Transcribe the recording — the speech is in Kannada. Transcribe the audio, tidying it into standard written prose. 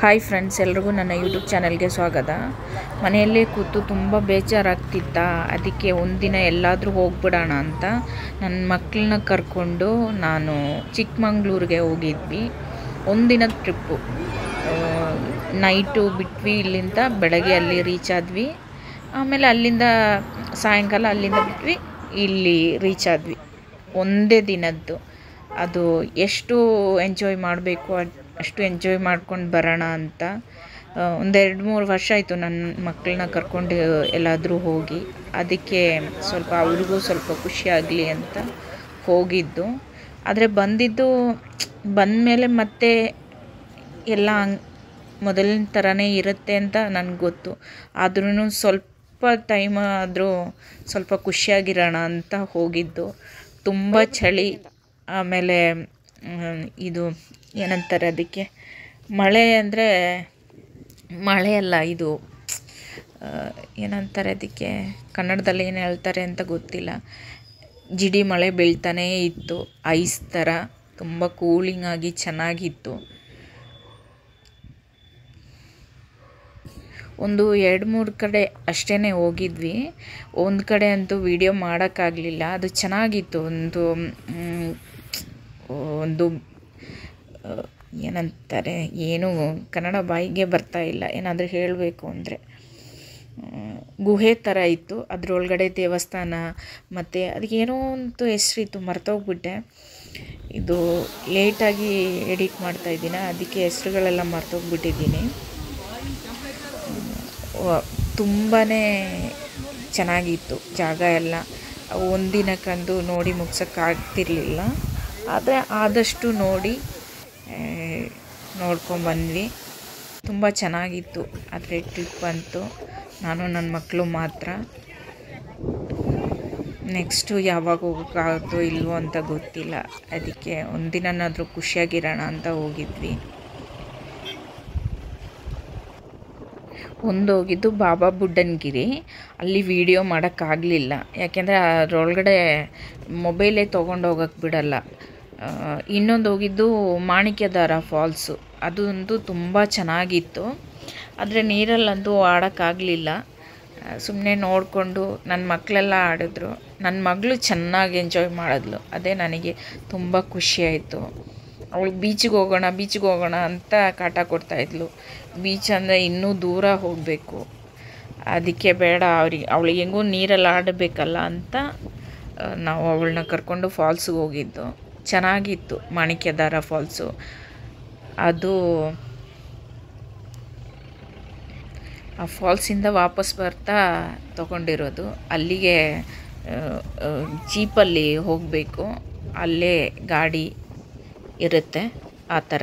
ಹಾಯ್ ಫ್ರೆಂಡ್ಸ್, ಎಲ್ರಿಗೂ ನನ್ನ ಯೂಟ್ಯೂಬ್ ಚಾನಲ್ಗೆ ಸ್ವಾಗತ. ಮನೆಯಲ್ಲೇ ಕೂತು ತುಂಬ ಬೇಜಾರಾಗ್ತಿತ್ತ. ಅದಕ್ಕೆ ಒಂದಿನ ಎಲ್ಲಾದರೂ ಹೋಗ್ಬಿಡೋಣ ಅಂತ ನನ್ನ ಮಕ್ಕಳನ್ನ ಕರ್ಕೊಂಡು ನಾನು ಚಿಕ್ಕಮಂಗ್ಳೂರಿಗೆ ಹೋಗಿದ್ವಿ. ಒಂದಿನದ ಟ್ರಿಪ್ಪು. ನೈಟು ಬಿಟ್ವಿ ಇಲ್ಲಿಂದ, ಬೆಳಗ್ಗೆ ಅಲ್ಲಿ ರೀಚ್ ಆದ್ವಿ. ಆಮೇಲೆ ಅಲ್ಲಿಂದ ಸಾಯಂಕಾಲ ಅಲ್ಲಿಂದ ಬಿಟ್ವಿ, ಇಲ್ಲಿ ರೀಚ್ ಆದ್ವಿ. ಒಂದೇ ದಿನದ್ದು. ಅದು ಎಷ್ಟು ಎಂಜಾಯ್ ಮಾಡಬೇಕು ಅಷ್ಟು ಎಂಜಾಯ್ ಮಾಡ್ಕೊಂಡು ಬರೋಣ ಅಂತ. ಒಂದು 2-3 ವರ್ಷ ಆಯಿತು ನನ್ನ ಮಕ್ಕಳನ್ನ ಕರ್ಕೊಂಡು ಎಲ್ಲಾದರೂ ಹೋಗಿ. ಅದಕ್ಕೆ ಸ್ವಲ್ಪ ಅವ್ರಿಗೂ ಸ್ವಲ್ಪ ಖುಷಿಯಾಗಲಿ ಅಂತ ಹೋಗಿದ್ದು. ಆದರೆ ಬಂದ ಮೇಲೆ ಮತ್ತೆ ಎಲ್ಲ ಮೊದಲಿನ ಥರನೇ ಇರುತ್ತೆ ಅಂತ ನನಗೆ ಗೊತ್ತು. ಆದ್ರೂ ಸ್ವಲ್ಪ ಟೈಮ್ ಆದರೂ ಸ್ವಲ್ಪ ಖುಷಿಯಾಗಿರೋಣ ಅಂತ ಹೋಗಿದ್ದು. ತುಂಬ ಚಳಿ, ಆಮೇಲೆ ಇದು ಏನಂತಾರೆ ಅದಕ್ಕೆ, ಮಳೆ ಅಂದರೆ ಮಳೆ ಅಲ್ಲ, ಇದು ಏನಂತಾರೆ ಅದಕ್ಕೆ, ಕನ್ನಡದಲ್ಲಿ ಏನು ಹೇಳ್ತಾರೆ ಅಂತ ಗೊತ್ತಿಲ್ಲ. ಜಿಡಿ ಮಳೆ ಬೀಳ್ತಾನೇ ಇತ್ತು, ಐಸ್ ಥರ. ತುಂಬ ಕೂಲಿಂಗ್ ಆಗಿ ಚೆನ್ನಾಗಿತ್ತು. ಒಂದು 2-3 ಕಡೆ ಅಷ್ಟೇ ಹೋಗಿದ್ವಿ. ಒಂದು ಕಡೆ ಅಂತೂ ವಿಡಿಯೋ ಮಾಡೋಕ್ಕಾಗಲಿಲ್ಲ. ಅದು ಚೆನ್ನಾಗಿತ್ತು. ಒಂದು ಏನಂತಾರೆ, ಏನು ಕನ್ನಡ ಬಾಯಿಗೆ ಬರ್ತಾ ಇಲ್ಲ, ಏನಾದರೂ ಹೇಳಬೇಕು ಅಂದರೆ ಗುಹೆ ಥರ ಇತ್ತು. ಅದರೊಳಗಡೆ ದೇವಸ್ಥಾನ, ಮತ್ತು ಅದಕ್ಕೇನೋ ಒಂದು ಹೆಸರಿತ್ತು, ಮರ್ತೋಗ್ಬಿಟ್ಟೆ. ಇದು ಲೇಟಾಗಿ ಎಡಿಟ್ ಮಾಡ್ತಾಯಿದ್ದೀನಿ, ಅದಕ್ಕೆ ಹೆಸರುಗಳೆಲ್ಲ ಮರ್ತೋಗ್ಬಿಟ್ಟಿದ್ದೀನಿ. ತುಂಬಾ ಚೆನ್ನಾಗಿತ್ತು ಜಾಗ ಎಲ್ಲ. ಒಂದಿನಕ್ಕಂದು ನೋಡಿ ಮುಗ್ಸೋಕ್ಕಾಗ್ತಿರ್ಲಿಲ್ಲ, ಆದರೆ ಆದಷ್ಟು ನೋಡ್ಕೊಂಬಂದ್ವಿ. ತುಂಬ ಚೆನ್ನಾಗಿತ್ತು. ಆದರೆ ಟ್ರಿಪ್ ಅಂತೂ ನಾನು ನನ್ನ ಮಕ್ಕಳು ಮಾತ್ರ. ನೆಕ್ಸ್ಟು ಯಾವಾಗ ಹೋಗೋಕ್ಕಾಗುತ್ತೋ ಇಲ್ವೋ ಅಂತ ಗೊತ್ತಿಲ್ಲ. ಅದಕ್ಕೆ ಒಂದಿನಾದರೂ ಖುಷಿಯಾಗಿರೋಣ ಅಂತ ಹೋಗಿದ್ವಿ. ಹೋಗಿದ್ದು ಬಾಬಾ ಬುಡ್ಡನ್ಗಿರಿ. ಅಲ್ಲಿ ವಿಡಿಯೋ ಮಾಡೋಕ್ಕಾಗಲಿಲ್ಲ, ಯಾಕೆಂದರೆ ಅದರೊಳಗಡೆ ಮೊಬೈಲೇ ತೊಗೊಂಡೋಗಕ್ಕೆ ಬಿಡಲ್ಲ. ಇನ್ನೊಂದು ಹೋಗಿದ್ದು ಮಾಣಿಕ್ಯಧಾರ ಫಾಲ್ಸು. ಅದಂತೂ ತುಂಬ ಚೆನ್ನಾಗಿತ್ತು, ಆದರೆ ನೀರಲ್ಲಂತೂ ಆಡೋಕ್ಕಾಗಲಿಲ್ಲ. ಸುಮ್ಮನೆ ನೋಡಿಕೊಂಡು ನನ್ನ ಮಕ್ಕಳೆಲ್ಲ ಆಡಿದ್ರು. ನನ್ನ ಮಗಳು ಚೆನ್ನಾಗಿ ಎಂಜಾಯ್ ಮಾಡಿದ್ಲು. ಅದೇ ನನಗೆ ತುಂಬ ಖುಷಿಯಾಯಿತು. ಅವಳು ಬೀಚಿಗೆ ಹೋಗೋಣ ಅಂತ ಕಾಟ ಕೊಡ್ತಾಯಿದ್ಲು. ಬೀಚ್ ಅಂದರೆ ಇನ್ನೂ ದೂರ ಹೋಗಬೇಕು. ಅದಕ್ಕೆ ಬೇಡ, ಅವಳಿಗೆ ಹೆಂಗೂ ನೀರಲ್ಲಿ ಆಡಬೇಕಲ್ಲ ಅಂತ ನಾವು ಅವಳನ್ನ ಕರ್ಕೊಂಡು ಫಾಲ್ಸಿಗೆ ಹೋಗಿದ್ದು. ಚೆನ್ನಾಗಿತ್ತು ಮಾಣಿಕ್ಯಧಾರ ಫಾಲ್ಸು. ಅದು ಆ ಫಾಲ್ಸಿಂದ ವಾಪಸ್ ಬರ್ತಾ ತೊಗೊಂಡಿರೋದು. ಅಲ್ಲಿಗೆ ಜೀಪಲ್ಲಿ ಹೋಗಬೇಕು, ಅಲ್ಲೇ ಗಾಡಿ ಇರುತ್ತೆ ಆ ಥರ.